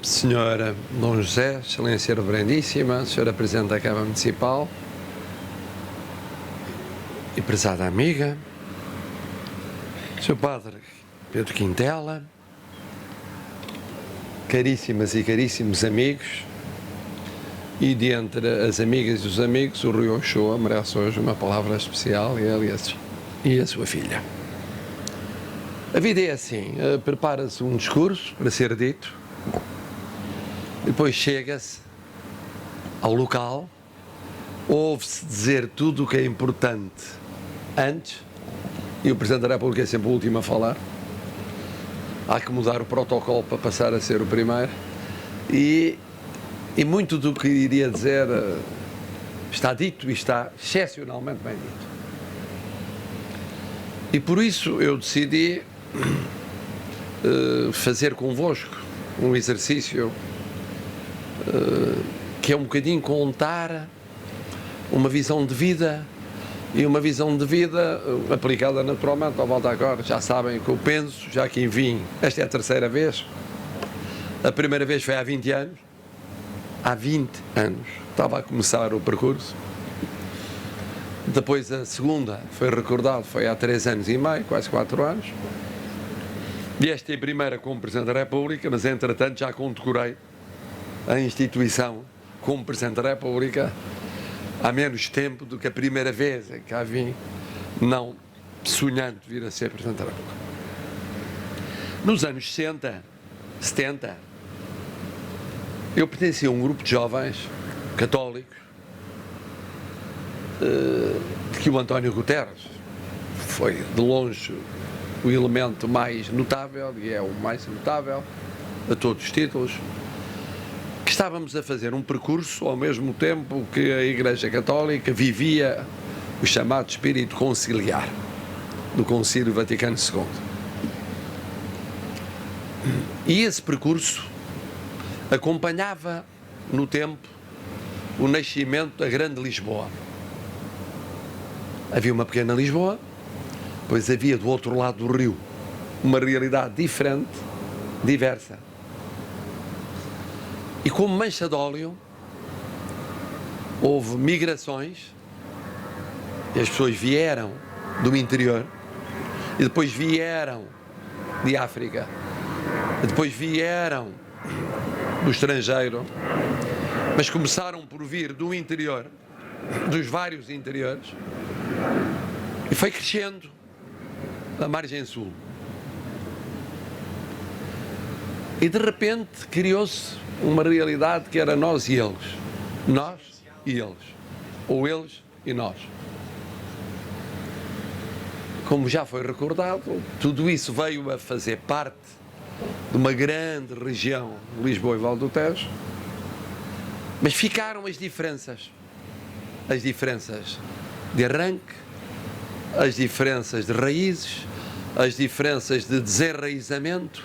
Senhora Dom José, Excelência Reverendíssima, Senhora Presidente da Câmara Municipal e prezada amiga, Sr. Padre Pedro Quintela, caríssimas e caríssimos amigos, e de entre as amigas e os amigos, o Rui Ochoa merece hoje uma palavra especial, ele e a sua filha. A vida é assim, prepara-se um discurso para ser dito, depois chega-se ao local, ouve-se dizer tudo o que é importante antes, e o Presidente da República é sempre o último a falar. Há que mudar o protocolo para passar a ser o primeiro, e muito do que iria dizer está dito e está excepcionalmente bem dito. E por isso eu decidi fazer convosco um exercício que é um bocadinho contar uma visão de vida, e uma visão de vida aplicada naturalmente ao volta agora. Já sabem que eu penso, já que vim, esta é a terceira vez, a primeira vez foi há 20 anos, há 20 anos estava a começar o percurso, depois a segunda, foi recordado, foi há 3 anos e meio, quase 4 anos, e esta é a primeira como Presidente da República, mas entretanto já condecorei a instituição como Presidente da República há menos tempo do que a primeira vez em que cá vim, não sonhando vir a ser Presidente da República. Nos anos 60, 70, eu pertencia a um grupo de jovens católicos de que o António Guterres foi, de longe, o elemento mais notável, e é o mais notável a todos os títulos, que estávamos a fazer um percurso ao mesmo tempo que a Igreja Católica vivia o chamado espírito conciliar do Concílio Vaticano II. E esse percurso acompanhava no tempo o nascimento da Grande Lisboa. Havia uma pequena Lisboa, pois havia do outro lado do rio uma realidade diferente, diversa. E como mancha de óleo, houve migrações, e as pessoas vieram do interior, e depois vieram de África, e depois vieram do estrangeiro, mas começaram por vir do interior, dos vários interiores, e foi crescendo a margem sul. E de repente criou-se uma realidade que era nós e eles. Nós e eles. Ou eles e nós. Como já foi recordado, tudo isso veio a fazer parte de uma grande região, Lisboa e Val do Tejo, mas ficaram as diferenças de arranque, as diferenças de raízes, as diferenças de desenraizamento,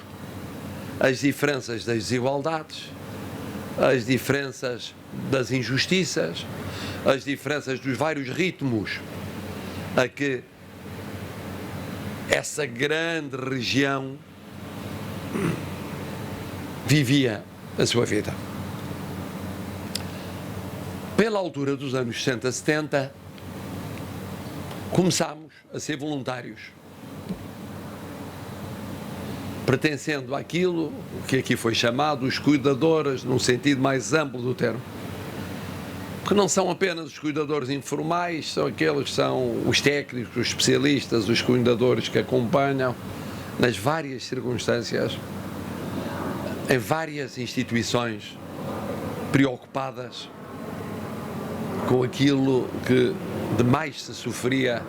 as diferenças das desigualdades, as diferenças das injustiças, as diferenças dos vários ritmos a que essa grande região vivia a sua vida. Pela altura dos anos 60, 70, começámos a ser voluntários, pertencendo àquilo que aqui foi chamado os cuidadores, num sentido mais amplo do termo, que não são apenas os cuidadores informais, são aqueles que são os técnicos, os especialistas, os cuidadores que acompanham nas várias circunstâncias, em várias instituições preocupadas com aquilo que de mais se sofria,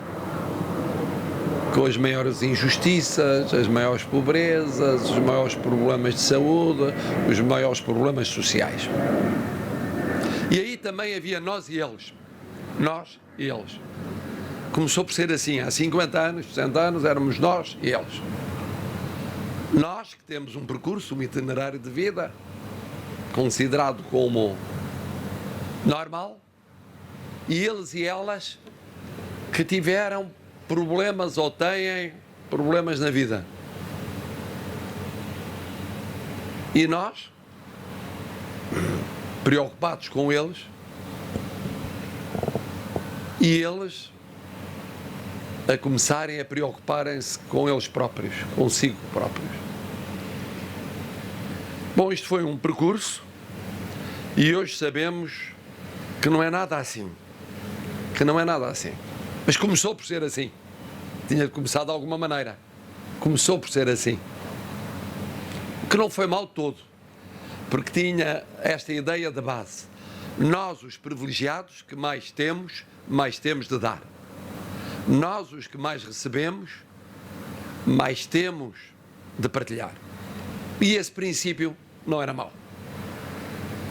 com as maiores injustiças, as maiores pobrezas, os maiores problemas de saúde, os maiores problemas sociais. E aí também havia nós e eles. Nós e eles. Começou por ser assim, há 50 anos, 60 anos, éramos nós e eles. Nós que temos um percurso, um itinerário de vida, considerado como normal, e eles e elas que tiveram problemas ou têm problemas na vida. E nós preocupados com eles e eles a começarem a preocuparem-se com eles próprios, consigo próprios. Bom, isto foi um percurso e hoje sabemos que não é nada assim. Que não é nada assim. Mas começou por ser assim. Tinha começado de alguma maneira. Começou por ser assim. O que não foi mal todo, porque tinha esta ideia de base. Nós, os privilegiados, que mais temos de dar. Nós, os que mais recebemos, mais temos de partilhar. E esse princípio não era mau.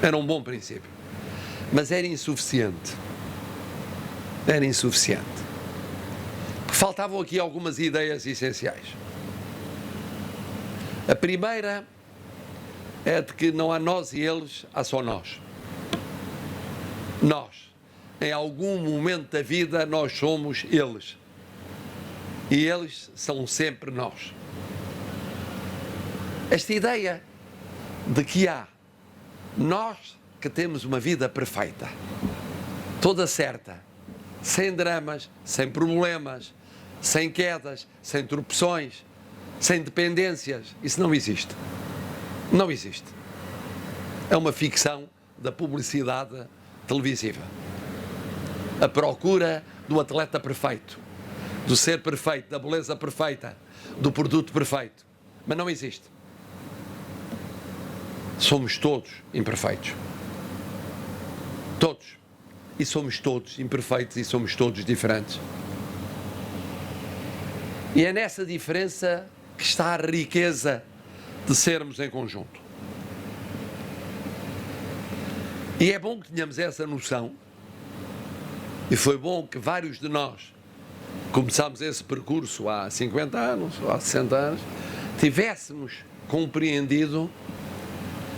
Era um bom princípio. Mas era insuficiente. Era insuficiente. Faltavam aqui algumas ideias essenciais. A primeira é de que não há nós e eles, há só nós. Nós. Em algum momento da vida nós somos eles. E eles são sempre nós. Esta ideia de que há nós que temos uma vida perfeita, toda certa, sem dramas, sem problemas, sem quedas, sem tropeções, sem dependências, isso não existe. Não existe. É uma ficção da publicidade televisiva. A procura do atleta perfeito, do ser perfeito, da beleza perfeita, do produto perfeito. Mas não existe. Somos todos imperfeitos. Todos. E somos todos imperfeitos e somos todos diferentes. E é nessa diferença que está a riqueza de sermos em conjunto. E é bom que tenhamos essa noção. E foi bom que vários de nós começámos esse percurso há 50 anos, ou há 60 anos, tivéssemos compreendido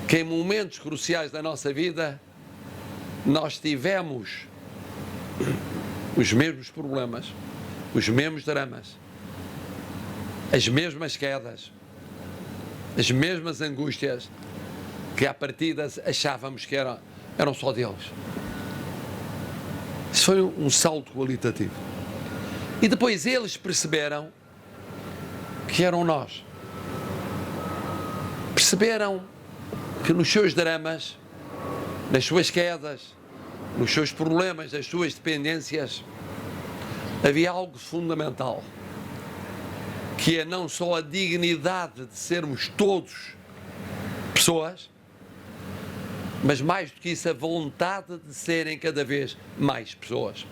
que em momentos cruciais da nossa vida nós tivemos os mesmos problemas, os mesmos dramas, as mesmas quedas, as mesmas angústias que à partida achávamos que eram só deles. Isso foi um salto qualitativo. E depois eles perceberam que eram nós. Perceberam que nos seus dramas, nas suas quedas, nos seus problemas, nas suas dependências, havia algo fundamental, que é não só a dignidade de sermos todos pessoas, mas mais do que isso, a vontade de serem cada vez mais pessoas.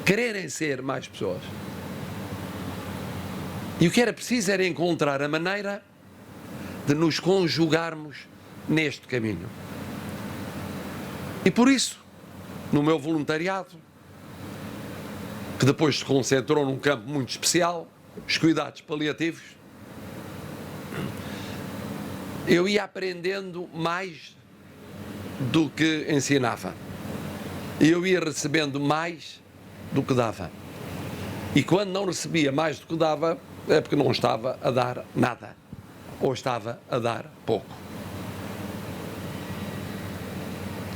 Quererem ser mais pessoas. E o que era preciso era encontrar a maneira de nos conjugarmos neste caminho. E por isso, no meu voluntariado, que depois se concentrou num campo muito especial, os cuidados paliativos, eu ia aprendendo mais do que ensinava. Eu ia recebendo mais do que dava. E quando não recebia mais do que dava, é porque não estava a dar nada. Ou estava a dar pouco.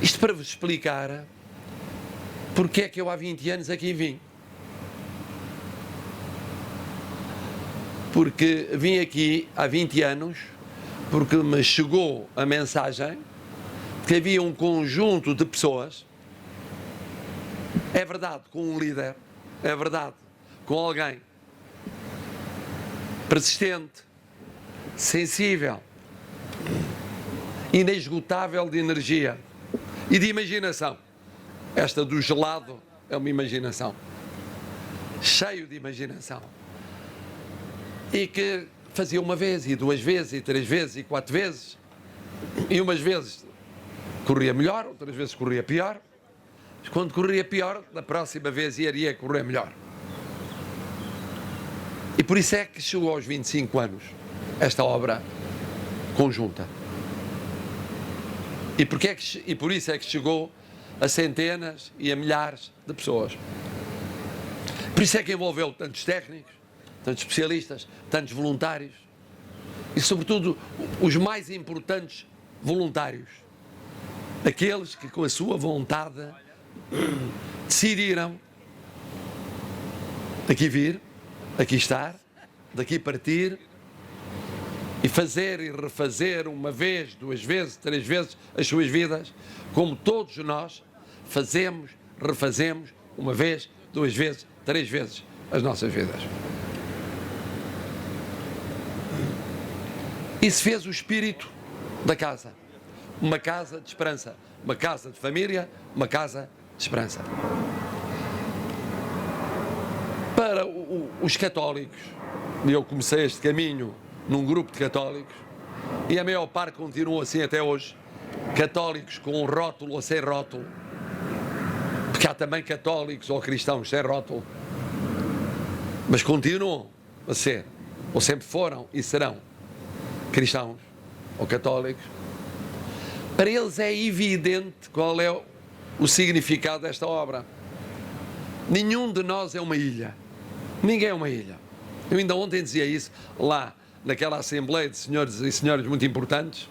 Isto para vos explicar porque é que eu há 20 anos aqui vim. Porque vim aqui há 20 anos porque me chegou a mensagem de que havia um conjunto de pessoas, é verdade, com um líder, é verdade, com alguém persistente, sensível, inesgotável de energia e de imaginação. Esta do gelado é uma imaginação, cheio de imaginação, e que fazia uma vez, e duas vezes, e três vezes, e quatro vezes, e umas vezes corria melhor, outras vezes corria pior, mas quando corria pior, da próxima vez iria correr melhor. E por isso é que chegou aos 25 anos esta obra conjunta. E por isso é que chegou a centenas e a milhares de pessoas. Por isso é que envolveu tantos técnicos, tantos especialistas, tantos voluntários e, sobretudo, os mais importantes voluntários, Aqueles que com a sua vontade decidiram daqui vir, aqui estar, daqui partir e fazer e refazer uma vez, duas vezes, três vezes as suas vidas, como todos nós fazemos, refazemos uma vez, duas vezes, três vezes as nossas vidas. Isso fez o espírito da casa. Uma casa de esperança, uma casa de família, uma casa de esperança. Para os católicos, e eu comecei este caminho num grupo de católicos, e a maior parte continua assim até hoje, católicos com rótulo ou sem rótulo, porque há também católicos ou cristãos sem rótulo, mas continuam a ser, ou sempre foram e serão, cristãos ou católicos. Para eles é evidente qual é o significado desta obra. Nenhum de nós é uma ilha. Ninguém é uma ilha. Eu ainda ontem dizia isso lá naquela Assembleia de senhores e senhoras muito importantes,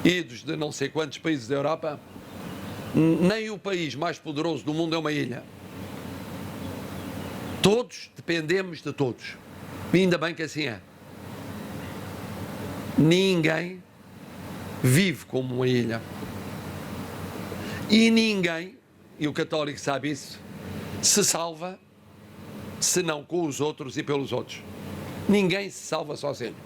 idos de não sei quantos países da Europa. Nem o país mais poderoso do mundo é uma ilha. Todos dependemos de todos. E ainda bem que assim é. Ninguém vive como uma ilha. E ninguém, e o católico sabe isso, se salva senão com os outros e pelos outros. Ninguém se salva sozinho.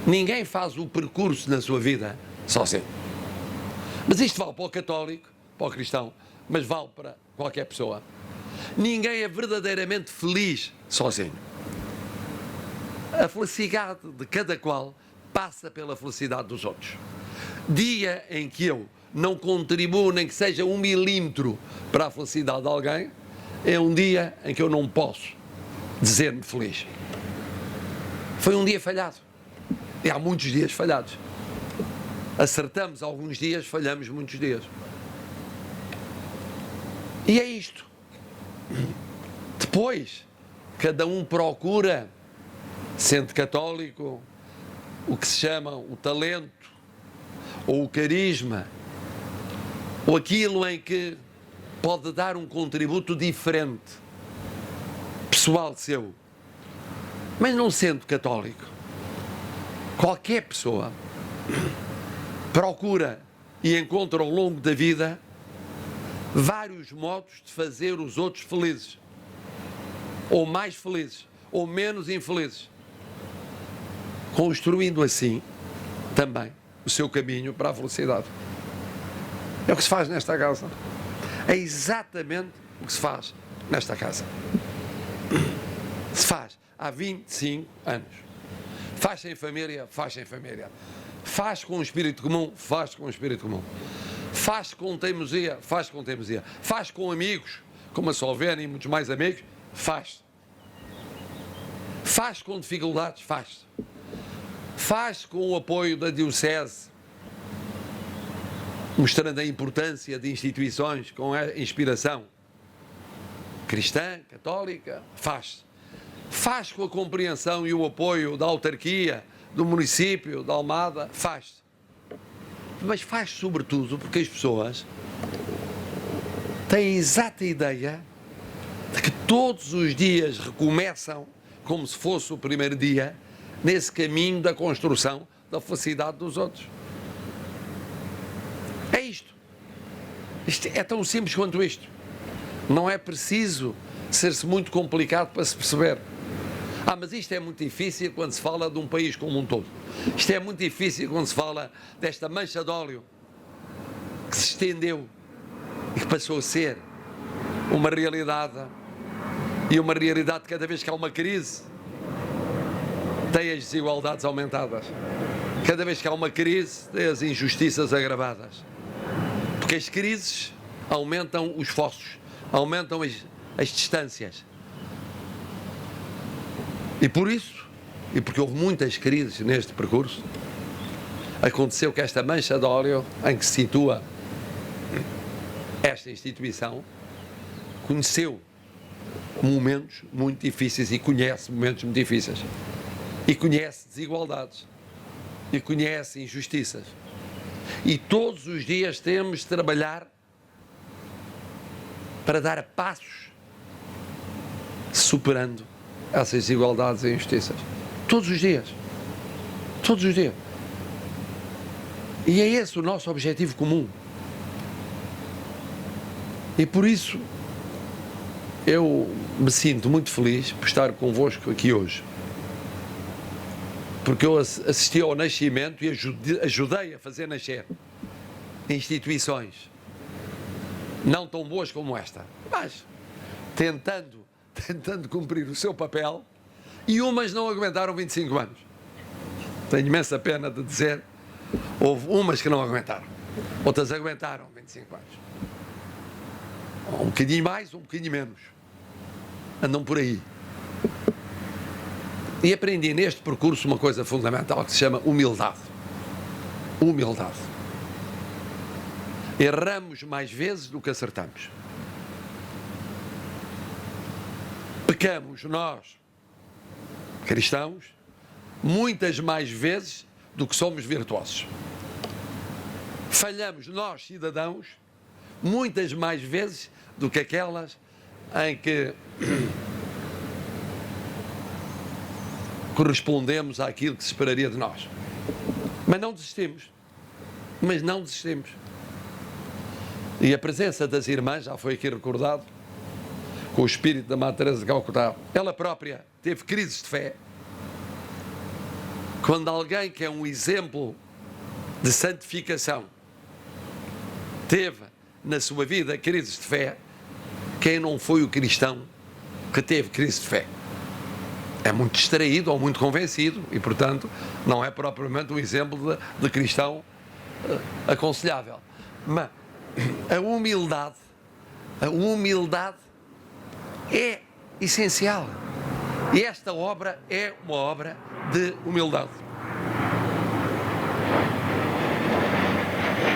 Ninguém faz o percurso na sua vida sozinho. Mas isto vale para o católico, para o cristão, mas vale para qualquer pessoa. Ninguém é verdadeiramente feliz sozinho. A felicidade de cada qual passa pela felicidade dos outros. Dia em que eu não contribuo, nem que seja 1 milímetro para a felicidade de alguém, é um dia em que eu não posso dizer-me feliz. Foi um dia falhado. E há muitos dias falhados. Acertamos alguns dias, falhamos muitos dias. E é isto. Depois, cada um procura, sendo católico, o que se chama o talento, ou o carisma, ou aquilo em que pode dar um contributo diferente, pessoal seu. Mas não sendo católico, qualquer pessoa procura e encontra ao longo da vida vários modos de fazer os outros felizes, ou mais felizes, ou menos infelizes, construindo assim também o seu caminho para a felicidade. É o que se faz nesta casa. É exatamente o que se faz nesta casa. Se faz há 25 anos. Faz em família, faz em família. Faz com o espírito comum, faz com o espírito comum. Faz com teimosia, faz com teimosia. Faz com amigos, como a Solvena e muitos mais amigos, faz. Faz com dificuldades, faz. Faz com o apoio da Diocese, mostrando a importância de instituições com a inspiração cristã, católica, faz. Faz com a compreensão e o apoio da autarquia, do município, da Almada, faz. Mas faz sobretudo porque as pessoas têm a exata ideia de que todos os dias recomeçam como se fosse o primeiro dia nesse caminho da construção da felicidade dos outros. É isto. Isto é tão simples quanto isto. Não é preciso ser-se muito complicado para se perceber. Mas isto é muito difícil quando se fala de um país como um todo. Isto é muito difícil quando se fala desta mancha de óleo que se estendeu e que passou a ser uma realidade. E uma realidade, cada vez que há uma crise, tem as desigualdades aumentadas. Cada vez que há uma crise, tem as injustiças agravadas. Porque as crises aumentam os fossos, aumentam as distâncias. E por isso, e porque houve muitas crises neste percurso, aconteceu que esta mancha de óleo em que se situa esta instituição conheceu momentos muito difíceis e conhece momentos muito difíceis. E conhece desigualdades. E conhece injustiças. E todos os dias temos de trabalhar para dar passos superando essas desigualdades e injustiças. Todos os dias. Todos os dias. E é esse o nosso objetivo comum. E por isso eu me sinto muito feliz por estar convosco aqui hoje. Porque eu assisti ao nascimento e ajudei a fazer nascer instituições não tão boas como esta, mas tentando cumprir o seu papel, e umas não aguentaram 25 anos. Tenho imensa pena de dizer, houve umas que não aguentaram, outras aguentaram 25 anos. Um bocadinho mais, um bocadinho menos. Andam por aí. E aprendi neste percurso uma coisa fundamental que se chama humildade. Humildade. Erramos mais vezes do que acertamos. Pecamos nós, cristãos, muitas mais vezes do que somos virtuosos. Falhamos nós, cidadãos, muitas mais vezes do que aquelas em que correspondemos àquilo que se esperaria de nós. Mas não desistimos. E a presença das irmãs, já foi aqui recordado, com o espírito da Madre Teresa de Calcutá, ela própria teve crises de fé. Quando alguém que é um exemplo de santificação teve na sua vida crises de fé, quem não foi o cristão que teve crise de fé? É muito distraído ou muito convencido e, portanto, não é propriamente um exemplo de cristão aconselhável. Mas a humildade é essencial. E esta obra é uma obra de humildade.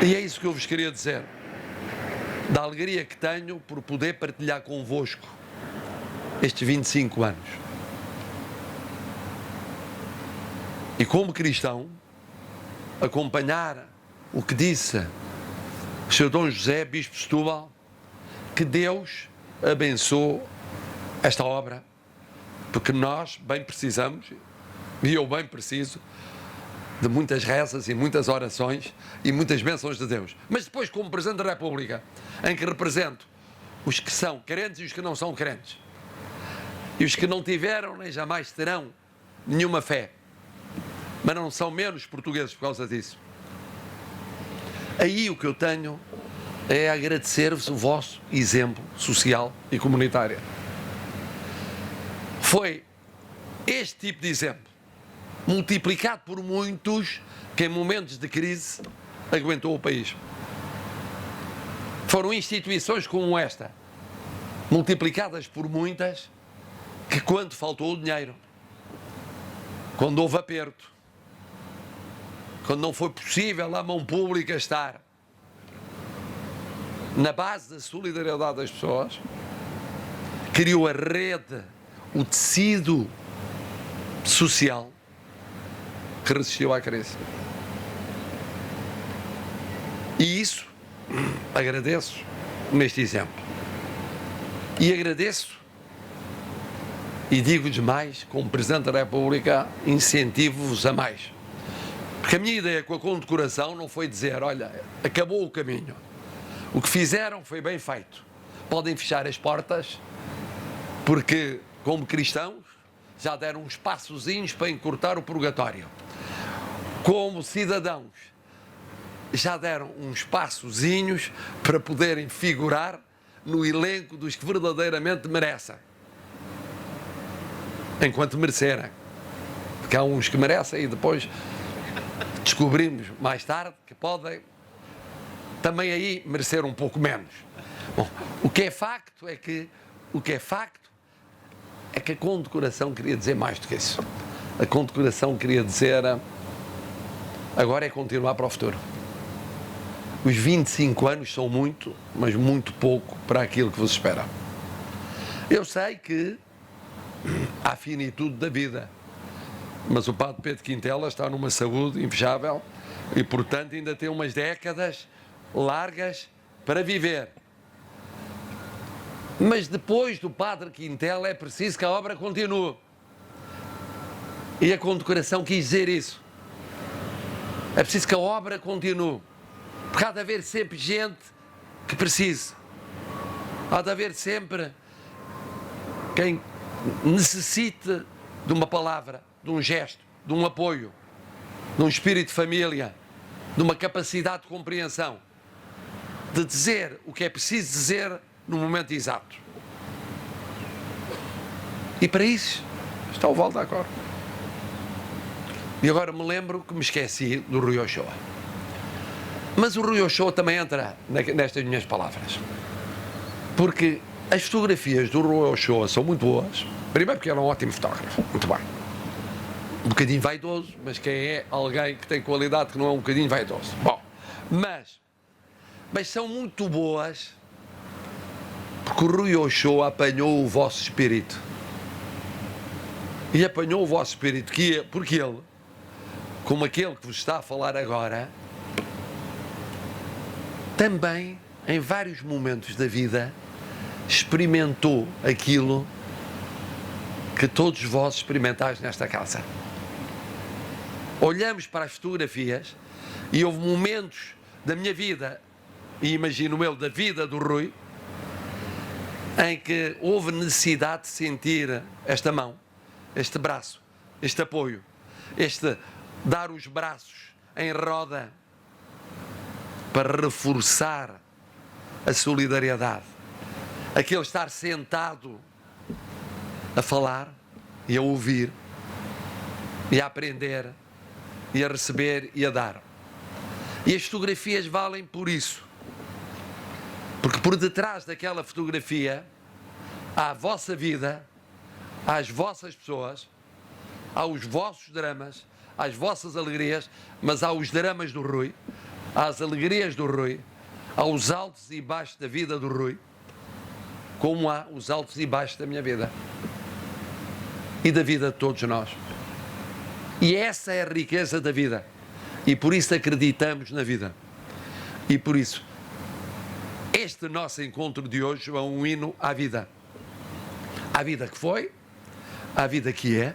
E é isso que eu vos queria dizer. Da alegria que tenho por poder partilhar convosco estes 25 anos. E como cristão, acompanhar o que disse o Sr. Dom José, Bispo de Setúbal, que Deus abençoe esta obra, porque nós bem precisamos, e eu bem preciso, de muitas rezas e muitas orações e muitas bênçãos de Deus. Mas depois, como Presidente da República, em que represento os que são crentes e os que não são crentes, e os que não tiveram nem jamais terão nenhuma fé, mas não são menos portugueses por causa disso. Aí o que eu tenho é agradecer-vos o vosso exemplo social e comunitário. Foi este tipo de exemplo, multiplicado por muitos, que em momentos de crise aguentou o país. Foram instituições como esta, multiplicadas por muitas, que quando faltou o dinheiro, quando houve aperto, quando não foi possível a mão pública estar na base da solidariedade das pessoas, criou a rede, o tecido social que resistiu à crise. E isso agradeço neste exemplo. E agradeço e digo-lhes mais, como Presidente da República, incentivo-vos a mais. Porque a minha ideia com a condecoração não foi dizer, olha, acabou o caminho. O que fizeram foi bem feito. Podem fechar as portas, porque, como cristãos, já deram uns passozinhos para encurtar o purgatório. Como cidadãos, já deram uns passozinhos para poderem figurar no elenco dos que verdadeiramente merecem. Enquanto merecerem. Porque há uns que merecem e depois descobrimos mais tarde que podem também aí merecer um pouco menos. Bom, o que é facto é que a condecoração queria dizer mais do que isso. A condecoração queria dizer agora é continuar para o futuro. Os 25 anos são muito, mas muito pouco para aquilo que vos espera. Eu sei que há finitude da vida, mas o Padre Pedro Quintela está numa saúde invejável E, portanto, ainda tem umas décadas largas para viver. Mas depois do Padre Quintela é preciso que a obra continue. E a condecoração quis dizer isso. É preciso que a obra continue. Porque há de haver sempre gente que precise. Há de haver sempre quem necessite de uma palavra, de um gesto, de um apoio, de um espírito de família, de uma capacidade de compreensão, de dizer o que é preciso dizer no momento exato. E para isso está o Val d'Acor. E agora me lembro que me esqueci do Rui Ochoa. Mas o Rui Ochoa também entra nestas minhas palavras. Porque as fotografias do Rui Ochoa são muito boas. Primeiro porque ele é um ótimo fotógrafo. Muito bem. Um bocadinho vaidoso, mas quem é alguém que tem qualidade que não é um bocadinho vaidoso? Bom, mas são muito boas porque o Rui Ochoa apanhou o vosso espírito. E apanhou o vosso espírito porque ele, como aquele que vos está a falar agora, também, em vários momentos da vida, experimentou aquilo que todos vós experimentais nesta casa. Olhamos para as fotografias e houve momentos da minha vida, e imagino eu da vida do Rui, em que houve necessidade de sentir esta mão, este braço, este apoio, este dar os braços em roda para reforçar a solidariedade. Aquele estar sentado a falar e a ouvir e a aprender e a receber e a dar. E as fotografias valem por isso. Porque por detrás daquela fotografia há a vossa vida, há as vossas pessoas, há os vossos dramas, há as vossas alegrias, mas há os dramas do Rui, há as alegrias do Rui, há os altos e baixos da vida do Rui, como há os altos e baixos da minha vida e da vida de todos nós. E essa é a riqueza da vida. E por isso acreditamos na vida. E por isso, este nosso encontro de hoje é um hino à vida. À vida que foi, à vida que é,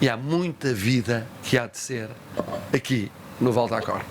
e há muita vida que há de ser aqui no Val d'Acor.